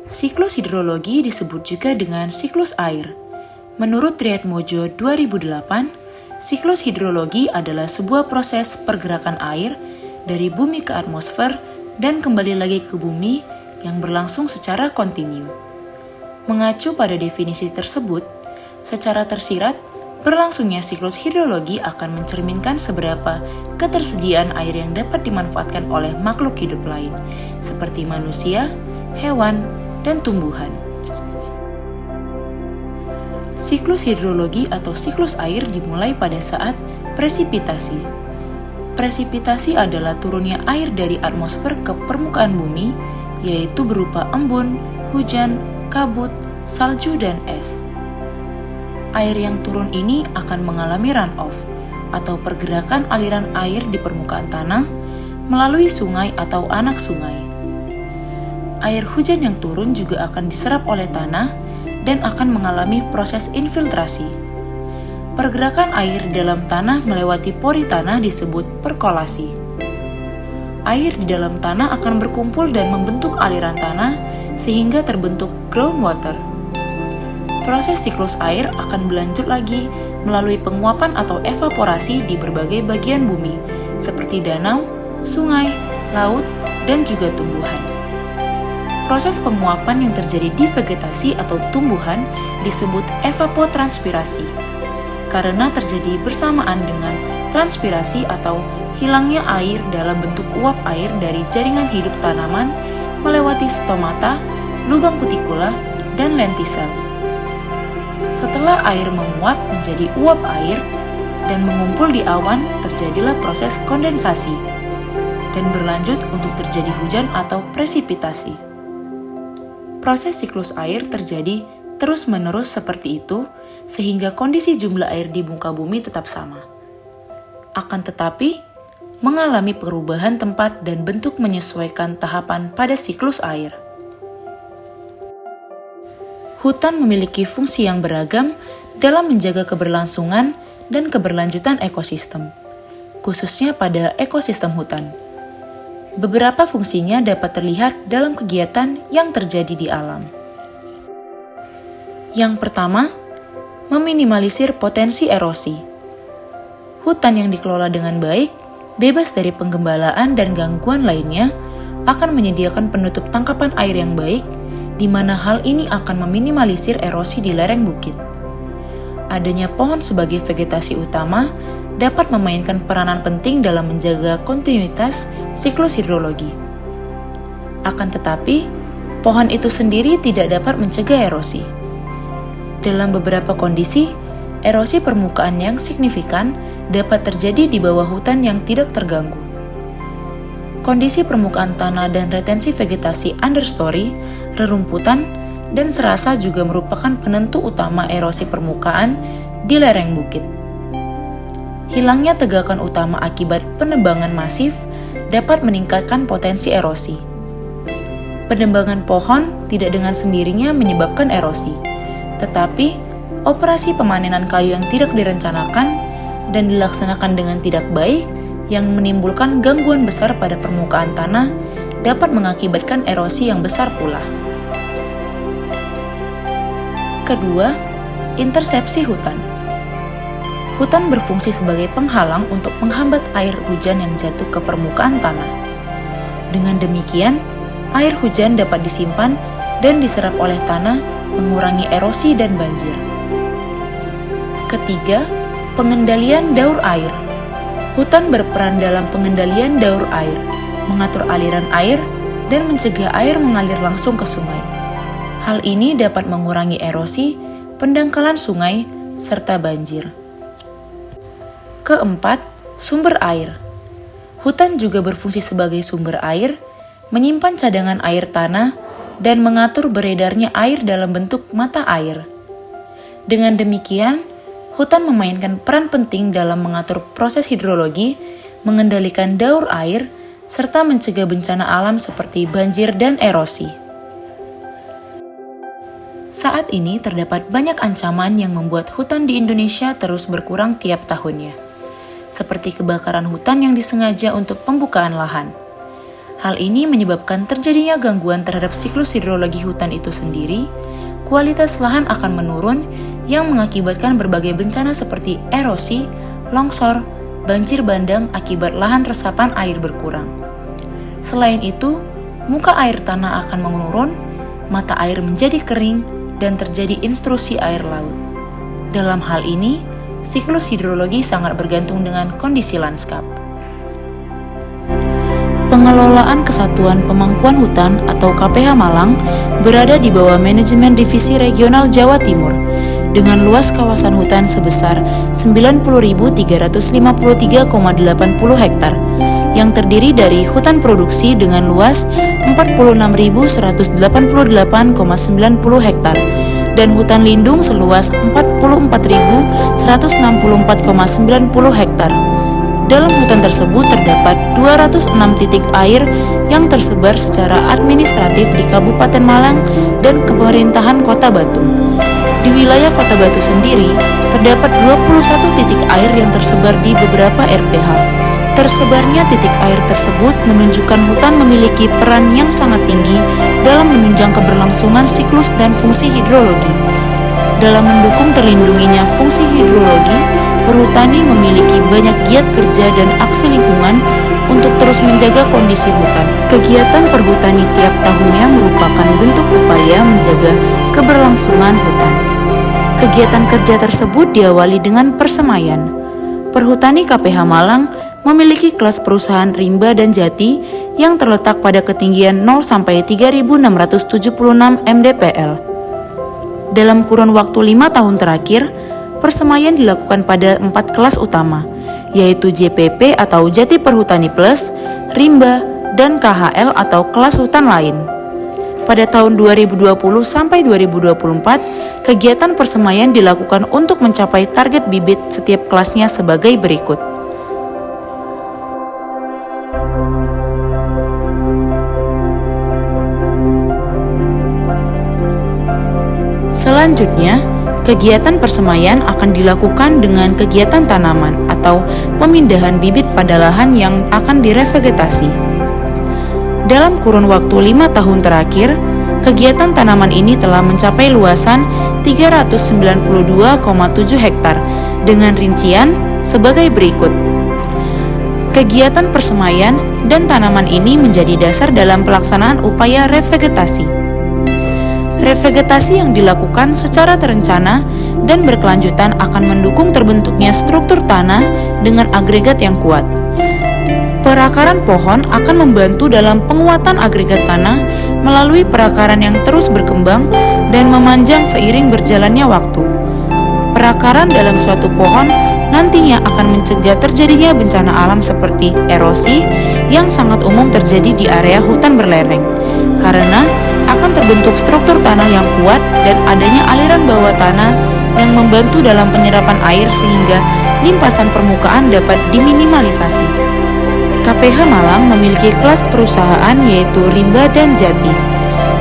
Siklus hidrologi disebut juga dengan siklus air. Menurut Triatmojo 2008, siklus hidrologi adalah sebuah proses pergerakan air dari bumi ke atmosfer dan kembali lagi ke bumi yang berlangsung secara kontinu. Mengacu pada definisi tersebut, secara tersirat, berlangsungnya siklus hidrologi akan mencerminkan seberapa ketersediaan air yang dapat dimanfaatkan oleh makhluk hidup lain, seperti manusia, hewan, dan tumbuhan. Siklus hidrologi atau siklus air dimulai pada saat presipitasi. Presipitasi adalah turunnya air dari atmosfer ke permukaan bumi, yaitu berupa embun, hujan, kabut, salju, dan es. Air yang turun ini akan mengalami runoff, atau pergerakan aliran air di permukaan tanah melalui sungai atau anak sungai. Air hujan yang turun juga akan diserap oleh tanah dan akan mengalami proses infiltrasi. Pergerakan air dalam tanah melewati pori tanah disebut perkolasi. Air di dalam tanah akan berkumpul dan membentuk aliran tanah sehingga terbentuk groundwater. Proses siklus air akan berlanjut lagi melalui penguapan atau evaporasi di berbagai bagian bumi, seperti danau, sungai, laut, dan juga tumbuhan. Proses penguapan yang terjadi di vegetasi atau tumbuhan disebut evapotranspirasi, karena terjadi bersamaan dengan transpirasi atau hilangnya air dalam bentuk uap air dari jaringan hidup tanaman melewati stomata, lubang kutikula, dan lentisel. Setelah air menguap menjadi uap air dan mengumpul di awan, terjadilah proses kondensasi dan berlanjut untuk terjadi hujan atau presipitasi. Proses siklus air terjadi terus-menerus seperti itu sehingga kondisi jumlah air di muka bumi tetap sama. Akan tetapi, mengalami perubahan tempat dan bentuk menyesuaikan tahapan pada siklus air. Hutan memiliki fungsi yang beragam dalam menjaga keberlangsungan dan keberlanjutan ekosistem, khususnya pada ekosistem hutan. Beberapa fungsinya dapat terlihat dalam kegiatan yang terjadi di alam. Yang pertama, meminimalisir potensi erosi. Hutan yang dikelola dengan baik, bebas dari penggembalaan dan gangguan lainnya, akan menyediakan penutup tangkapan air yang baik, di mana hal ini akan meminimalisir erosi di lereng bukit. Adanya pohon sebagai vegetasi utama dapat memainkan peranan penting dalam menjaga kontinuitas siklus hidrologi. Akan tetapi, pohon itu sendiri tidak dapat mencegah erosi. Dalam beberapa kondisi, erosi permukaan yang signifikan dapat terjadi di bawah hutan yang tidak terganggu. Kondisi permukaan tanah dan retensi vegetasi understory, rerumputan, dan serasa juga merupakan penentu utama erosi permukaan di lereng bukit. Hilangnya tegakan utama akibat penebangan masif dapat meningkatkan potensi erosi. Penebangan pohon tidak dengan sendirinya menyebabkan erosi, tetapi operasi pemanenan kayu yang tidak direncanakan dan dilaksanakan dengan tidak baik yang menimbulkan gangguan besar pada permukaan tanah dapat mengakibatkan erosi yang besar pula. Kedua, intersepsi hutan. Hutan berfungsi sebagai penghalang untuk menghambat air hujan yang jatuh ke permukaan tanah. Dengan demikian, air hujan dapat disimpan dan diserap oleh tanah, mengurangi erosi dan banjir. Ketiga, pengendalian daur air. Hutan berperan dalam pengendalian daur air, mengatur aliran air, dan mencegah air mengalir langsung ke sungai. Hal ini dapat mengurangi erosi, pendangkalan sungai, serta banjir. Keempat, sumber air. Hutan juga berfungsi sebagai sumber air, menyimpan cadangan air tanah, dan mengatur beredarnya air dalam bentuk mata air. Dengan demikian, hutan memainkan peran penting dalam mengatur proses hidrologi, mengendalikan daur air, serta mencegah bencana alam seperti banjir dan erosi. Saat ini terdapat banyak ancaman yang membuat hutan di Indonesia terus berkurang tiap tahunnya, seperti kebakaran hutan yang disengaja untuk pembukaan lahan. Hal ini menyebabkan terjadinya gangguan terhadap siklus hidrologi hutan itu sendiri. Kualitas lahan akan menurun yang mengakibatkan berbagai bencana seperti erosi, longsor, banjir bandang akibat lahan resapan air berkurang. Selain itu, muka air tanah akan menurun, mata air menjadi kering, dan terjadi intrusi air laut. Dalam hal ini, siklus hidrologi sangat bergantung dengan kondisi lanskap. Pengelolaan Kesatuan Pemangkuan Hutan atau KPH Malang berada di bawah manajemen Divisi Regional Jawa Timur dengan luas kawasan hutan sebesar 90.353,80 hektar yang terdiri dari hutan produksi dengan luas 46.188,90 hektar dan hutan lindung seluas 44.164,90 hektar. Dalam hutan tersebut terdapat 206 titik air yang tersebar secara administratif di Kabupaten Malang dan Pemerintahan Kota Batu. Di wilayah Kota Batu sendiri, terdapat 21 titik air yang tersebar di beberapa RPH. Tersebarnya titik air tersebut menunjukkan hutan memiliki peran yang sangat tinggi dalam menunjang keberlangsungan siklus dan fungsi hidrologi. Dalam mendukung terlindunginya fungsi hidrologi, perhutani memiliki banyak giat kerja dan aksi lingkungan untuk terus menjaga kondisi hutan. Kegiatan perhutani tiap tahunnya merupakan bentuk upaya menjaga keberlangsungan hutan. Kegiatan kerja tersebut diawali dengan persemaian. Perhutani KPH Malang memiliki kelas perusahaan rimba dan jati yang terletak pada ketinggian 0 sampai 3.676 mdpl. Dalam kurun waktu 5 tahun terakhir, persemaian dilakukan pada 4 kelas utama, yaitu JPP atau Jati Perhutani Plus, Rimba, dan KHL atau kelas hutan lain. Pada tahun 2020 sampai 2024, kegiatan persemaian dilakukan untuk mencapai target bibit setiap kelasnya sebagai berikut. Selanjutnya, kegiatan persemaian akan dilakukan dengan kegiatan tanaman atau pemindahan bibit pada lahan yang akan direvegetasi. Dalam kurun waktu 5 tahun terakhir, kegiatan tanaman ini telah mencapai luasan 392,7 hektar dengan rincian sebagai berikut. Kegiatan persemaian dan tanaman ini menjadi dasar dalam pelaksanaan upaya revegetasi. Revegetasi yang dilakukan secara terencana dan berkelanjutan akan mendukung terbentuknya struktur tanah dengan agregat yang kuat. Perakaran pohon akan membantu dalam penguatan agregat tanah melalui perakaran yang terus berkembang dan memanjang seiring berjalannya waktu. Perakaran dalam suatu pohon nantinya akan mencegah terjadinya bencana alam seperti erosi yang sangat umum terjadi di area hutan berlereng, karena akan terbentuk struktur tanah yang kuat dan adanya aliran bawah tanah yang membantu dalam penyerapan air sehingga limpasan permukaan dapat diminimalisasi. KPH Malang memiliki kelas perusahaan yaitu Rimba dan Jati.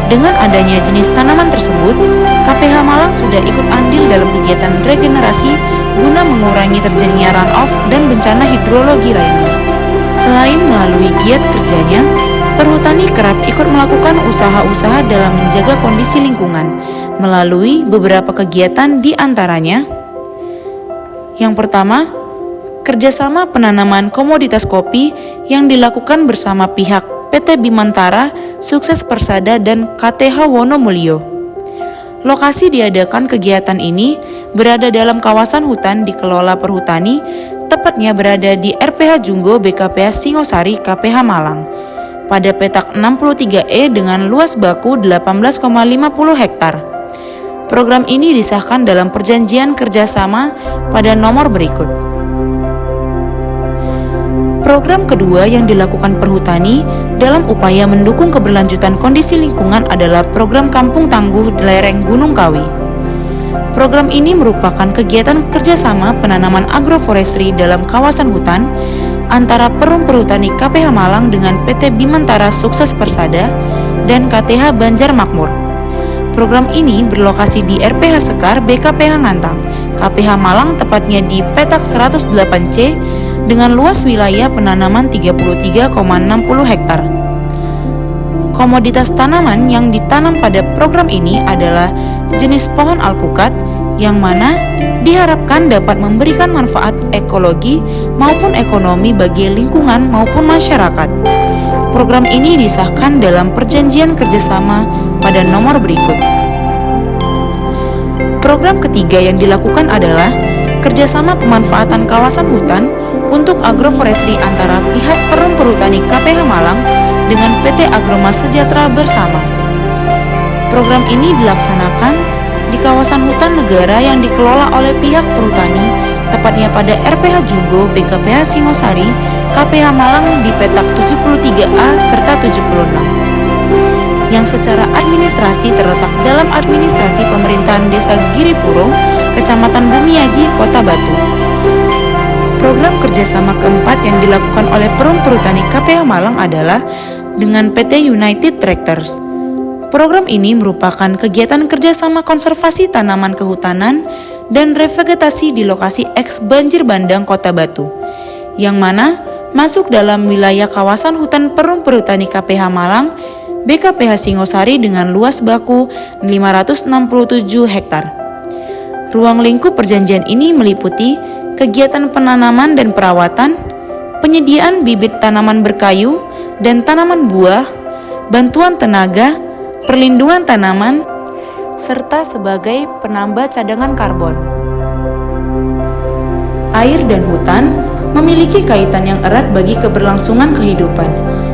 Dengan adanya jenis tanaman tersebut, KPH Malang sudah ikut andil dalam kegiatan regenerasi guna mengurangi terjadinya runoff dan bencana hidrologi lainnya. Selain melalui giat kerjanya, perhutani kerap ikut melakukan usaha-usaha dalam menjaga kondisi lingkungan melalui beberapa kegiatan di antaranya. Yang pertama, kerjasama penanaman komoditas kopi yang dilakukan bersama pihak PT Bimantara, Sukses Persada, dan KTH Wonomulyo. Lokasi diadakan kegiatan ini berada dalam kawasan hutan dikelola perhutani, tepatnya berada di RPH Junggo BKPH Singosari KPH Malang. Pada petak 63E dengan luas baku 18,50 hektar. Program ini disahkan dalam perjanjian kerjasama pada nomor berikut. Program kedua yang dilakukan perhutani dalam upaya mendukung keberlanjutan kondisi lingkungan adalah program Kampung Tangguh Lereng Gunung Kawi. Program ini merupakan kegiatan kerjasama penanaman agroforestry dalam kawasan hutan antara Perum Perhutani KPH Malang dengan PT Bimantara Sukses Persada dan KTH Banjar Makmur. Program ini berlokasi di RPH Sekar BKPH Ngantang, KPH Malang tepatnya di petak 108C dengan luas wilayah penanaman 33,60 hektar. Komoditas tanaman yang ditanam pada program ini adalah jenis pohon alpukat yang mana diharapkan dapat memberikan manfaat ekologi maupun ekonomi bagi lingkungan maupun masyarakat. Program ini disahkan dalam perjanjian kerjasama pada nomor berikut. Program ketiga yang dilakukan adalah kerjasama pemanfaatan kawasan hutan untuk agroforestry antara pihak Perum Perhutani KPH Malang dengan PT Agromas Sejahtera bersama. Program ini dilaksanakan di kawasan hutan negara yang dikelola oleh pihak perhutani, tepatnya pada RPH Junggo, BKPH Singosari, KPH Malang di petak 73A serta 76, yang secara administrasi terletak dalam administrasi pemerintahan Desa Giripuro, Kecamatan Bumiaji, Kota Batu. Program kerjasama keempat yang dilakukan oleh Perum Perhutani KPH Malang adalah dengan PT United Tractors. Program ini merupakan kegiatan kerjasama konservasi tanaman kehutanan dan revegetasi di lokasi eks banjir bandang Kota Batu, yang mana masuk dalam wilayah kawasan hutan Perum Perhutani KPH Malang, BKPH Singosari dengan luas baku 567 hektar. Ruang lingkup perjanjian ini meliputi kegiatan penanaman dan perawatan, penyediaan bibit tanaman berkayu dan tanaman buah, bantuan tenaga, perlindungan tanaman, serta sebagai penambah cadangan karbon. Air dan hutan memiliki kaitan yang erat bagi keberlangsungan kehidupan.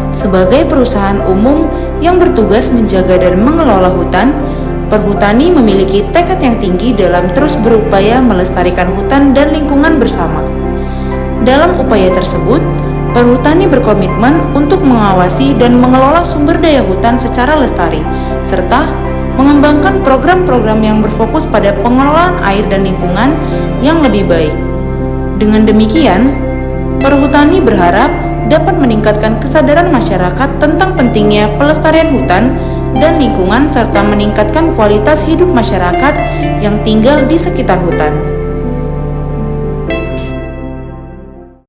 Sebagai perusahaan umum yang bertugas menjaga dan mengelola hutan, Perhutani memiliki tekad yang tinggi dalam terus berupaya melestarikan hutan dan lingkungan bersama. Dalam upaya tersebut, Perhutani berkomitmen untuk mengawasi dan mengelola sumber daya hutan secara lestari, serta mengembangkan program-program yang berfokus pada pengelolaan air dan lingkungan yang lebih baik. Dengan demikian, Perhutani berharap dapat meningkatkan kesadaran masyarakat tentang pentingnya pelestarian hutan dan lingkungan serta meningkatkan kualitas hidup masyarakat yang tinggal di sekitar hutan.